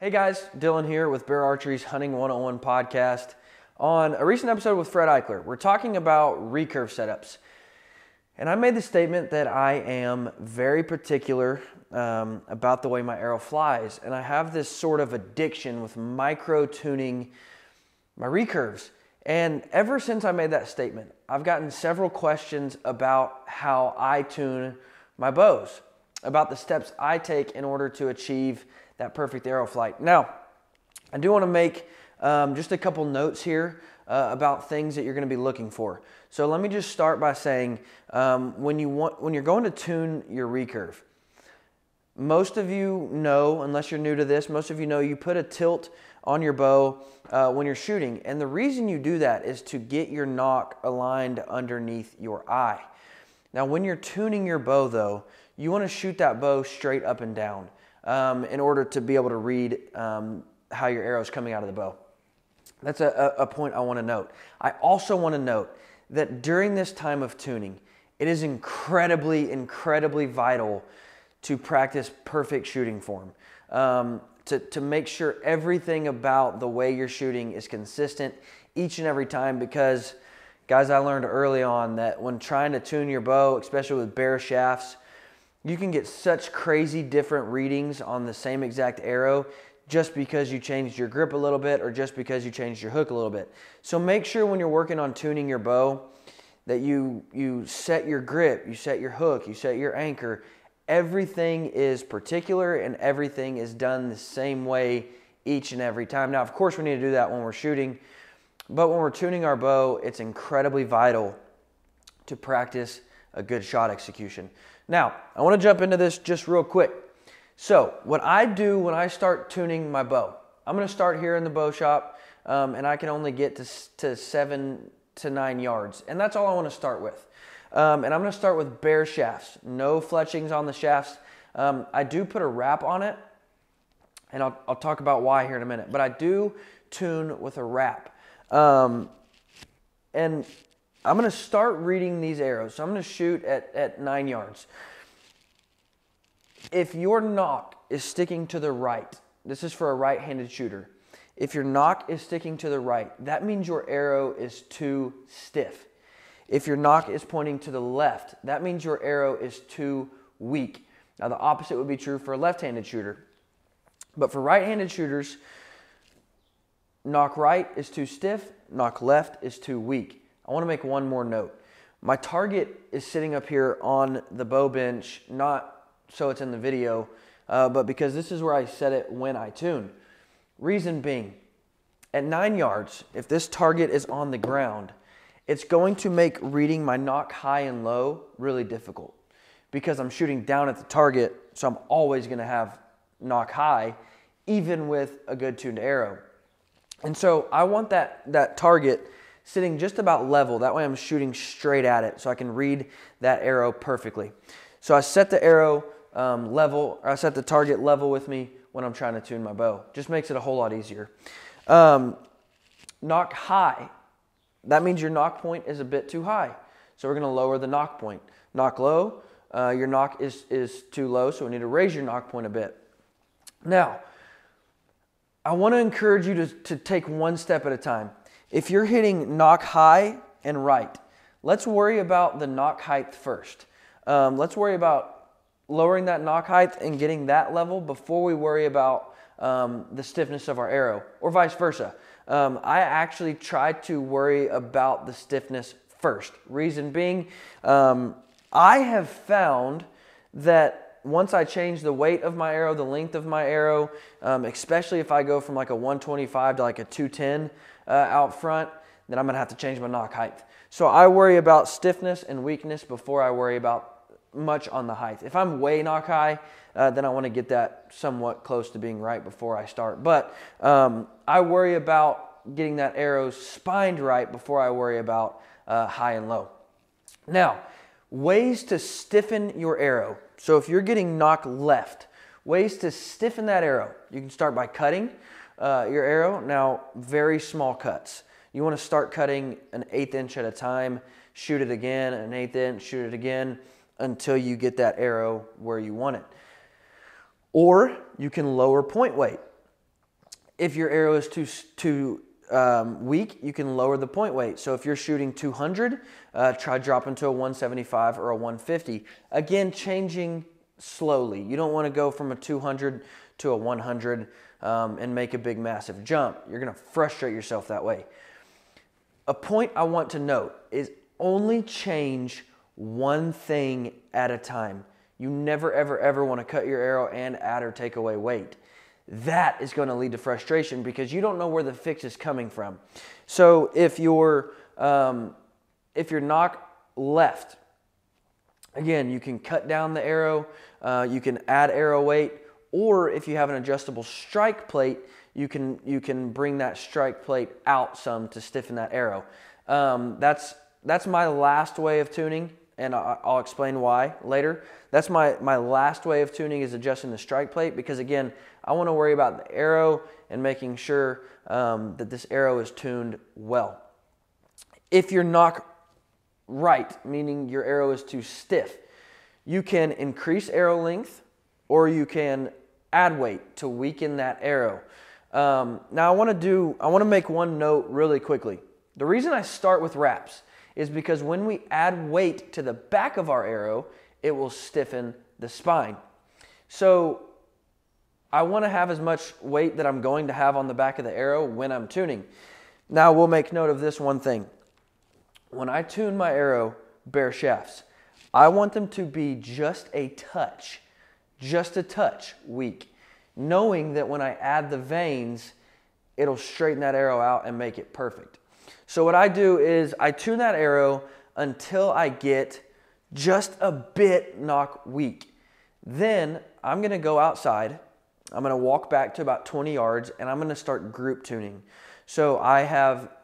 Hey guys, Dylan here with Bear Archery's Hunting 101 podcast. On a recent episode with Fred Eichler, we're talking about recurve setups. And I made the statement that I am very particular about the way my arrow flies. And I have this sort of addiction with micro-tuning my recurves. And ever since I made that statement, I've gotten several questions about how I tune my bows, about the steps I take in order to achieve that perfect arrow flight. Now, I do want to make just a couple notes here about things that you're going to be looking for. So let me just start by saying when you're going to tune your recurve, most of you know, unless you're new to this, most of you know you put a tilt on your bow when you're shooting. And the reason you do that is to get your nock aligned underneath your eye. Now, when you're tuning your bow, though, you want to shoot that bow straight up and down in order to be able to read how your arrow is coming out of the bow. That's a point I want to note. I also want to note that during this time of tuning, it is incredibly vital to practice perfect shooting form, to make sure everything about the way you're shooting is consistent each and every time, because, guys, I learned early on that when trying to tune your bow, especially with bare shafts, you can get such crazy different readings on the same exact arrow just because you changed your grip a little bit or just because you changed your hook a little bit. So make sure when you're working on tuning your bow that you set your grip, you set your hook, you set your anchor. Everything is particular and everything is done the same way each and every time. Now, of course, we need to do that when we're shooting, but when we're tuning our bow, it's incredibly vital to practice a good shot execution. Now, I want to jump into this just real quick. So, what I do when I start tuning my bow, I'm going to start here in the bow shop, and I can only get to 7 to 9 yards, and that's all I want to start with. And I'm going to start with bare shafts, no fletchings on the shafts. I do put a wrap on it, and I'll talk about why here in a minute, but I do tune with a wrap. And I'm going to start reading these arrows. So I'm going to shoot at 9 yards. If your nock is sticking to the right, this is for a right-handed shooter. If your nock is sticking to the right, that means your arrow is too stiff. If your nock is pointing to the left, that means your arrow is too weak. Now, the opposite would be true for a left-handed shooter. But for right-handed shooters, nock right is too stiff, nock left is too weak. I want to make one more note. My target is sitting up here on the bow bench, not so it's in the video, but because this is where I set it when I tune. Reason being, at 9 yards, if this target is on the ground, it's going to make reading my nock high and low really difficult because I'm shooting down at the target, so I'm always going to have nock high, even with a good tuned arrow. And so I want that target sitting just about level. That way I'm shooting straight at it so I can read that arrow perfectly. So I set the arrow level, or I set the target level with me when I'm trying to tune my bow. Just makes it a whole lot easier. Nock high. That means your nock point is a bit too high. So we're going to lower the nock point. Nock low. Your nock is too low, so we need to raise your nock point a bit. Now, I want to encourage you to take one step at a time. If you're hitting nock high and right, let's worry about the nock height first. Let's worry about lowering that nock height and getting that level before we worry about the stiffness of our arrow, or vice versa. I actually try to worry about the stiffness first. Reason being, I have found that once I change the weight of my arrow, the length of my arrow, especially if I go from like a 125 to like a 210 out front, then I'm going to have to change my nock height. So I worry about stiffness and weakness before I worry about much on the height. If I'm way nock high, then I want to get that somewhat close to being right before I start. But I worry about getting that arrow spined right before I worry about high and low. Now, ways to stiffen your arrow. So if you're getting nock left, ways to stiffen that arrow. You can start by cutting your arrow. Now, very small cuts. You want to start cutting an 1/8 inch at a time, shoot it again, an 1/8 inch, shoot it again, until you get that arrow where you want it. Or you can lower point weight. If your arrow is too weak, you can lower the point weight. So if you're shooting 200, try dropping to a 175 or a 150. Again, changing slowly. You don't want to go from a 200 to a 100 and make a big, massive jump. You're going to frustrate yourself that way. A point I want to note is only change one thing at a time. You never, ever, ever want to cut your arrow and add or take away weight. That is going to lead to frustration because you don't know where the fix is coming from. So if you're nock left, again, you can cut down the arrow, you can add arrow weight, or if you have an adjustable strike plate, you can bring that strike plate out some to stiffen that arrow. That's my last way of tuning, and I'll explain why later. That's my last way of tuning is adjusting the strike plate because, again, I want to worry about the arrow and making sure that this arrow is tuned well. If you're nock right, meaning your arrow is too stiff, you can increase arrow length or you can add weight to weaken that arrow. Now I want to make one note really quickly. The reason I start with wraps is because when we add weight to the back of our arrow, it will stiffen the spine. So I want to have as much weight that I'm going to have on the back of the arrow when I'm tuning. Now we'll make note of this one thing. When I tune my arrow bare shafts, I want them to be just a touch weak, knowing that when I add the vanes, it'll straighten that arrow out and make it perfect. So what I do is I tune that arrow until I get just a bit nock weak. Then I'm going to go outside. I'm going to walk back to about 20 yards and I'm going to start group tuning. So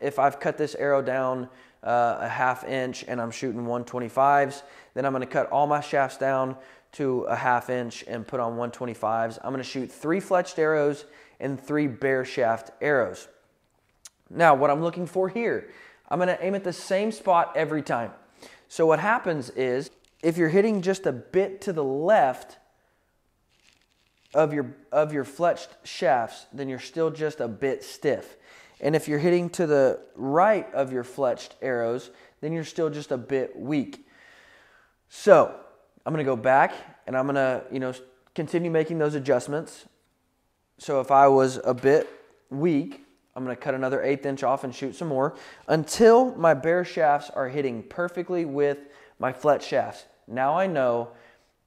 if I've cut this arrow down a ½ inch and I'm shooting 125s, then I'm going to cut all my shafts down to a ½ inch and put on 125s. I'm going to shoot 3 fletched arrows and 3 bare shaft arrows. Now, what I'm looking for here, I'm going to aim at the same spot every time. So what happens is, if you're hitting just a bit to the left of your fletched shafts, then you're still just a bit stiff. And if you're hitting to the right of your fletched arrows, then you're still just a bit weak. So I'm going to go back and I'm going to, continue making those adjustments. So if I was a bit weak, I'm going to cut another 1/8 inch off and shoot some more until my bare shafts are hitting perfectly with my fletched shafts. Now I know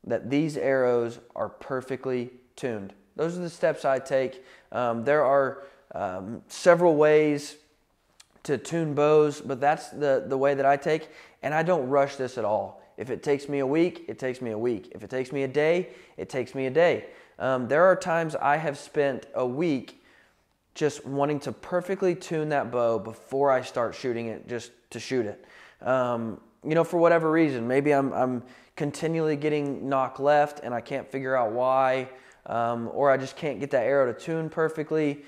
that these arrows are perfectly tuned. Those are the steps I take. There are several ways to tune bows, but that's the way that I take, and I don't rush this at all. If it takes me a week, it takes me a week. If it takes me a day, it takes me a day. There are times I have spent a week just wanting to perfectly tune that bow before I start shooting it, just to shoot it. For whatever reason, maybe I'm continually getting nock left and I can't figure out why, or I just can't get that arrow to tune perfectly.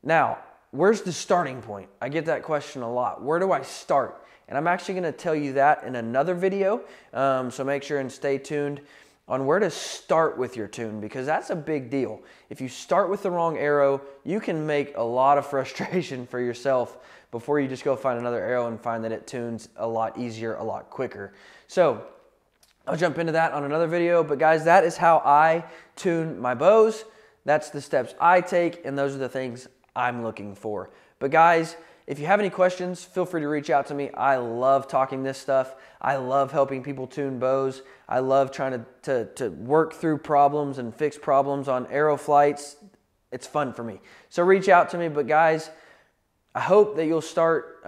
Now, where's the starting point? I get that question a lot. Where do I start? And I'm actually going to tell you that in another video, so make sure and stay tuned on where to start with your tune, because that's a big deal. If you start with the wrong arrow, you can make a lot of frustration for yourself before you just go find another arrow and find that it tunes a lot easier, a lot quicker. So I'll jump into that on another video, but guys, that is how I tune my bows. That's the steps I take, and those are the things I'm looking for. But guys, if you have any questions, feel free to reach out to me. I love talking this stuff. I love helping people tune bows. I love trying to work through problems and fix problems on arrow flights. It's fun for me. So reach out to me. But guys, I hope that you'll start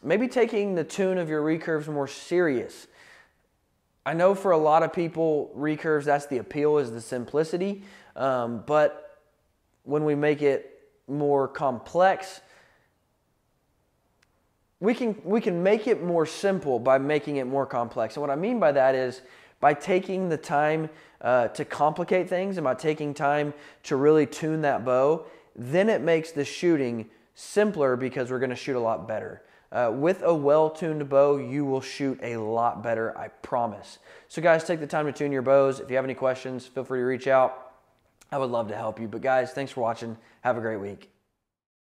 maybe taking the tune of your recurves more serious. I know for a lot of people, recurves, that's the appeal, is the simplicity. But when we make it more complex, we can make it more simple by making it more complex. And what I mean by that is by taking the time to complicate things and by taking time to really tune that bow, then it makes the shooting simpler because we're going to shoot a lot better. With a well-tuned bow, you will shoot a lot better, I promise. So guys, take the time to tune your bows. If you have any questions, feel free to reach out. I would love to help you. But guys, thanks for watching. Have a great week.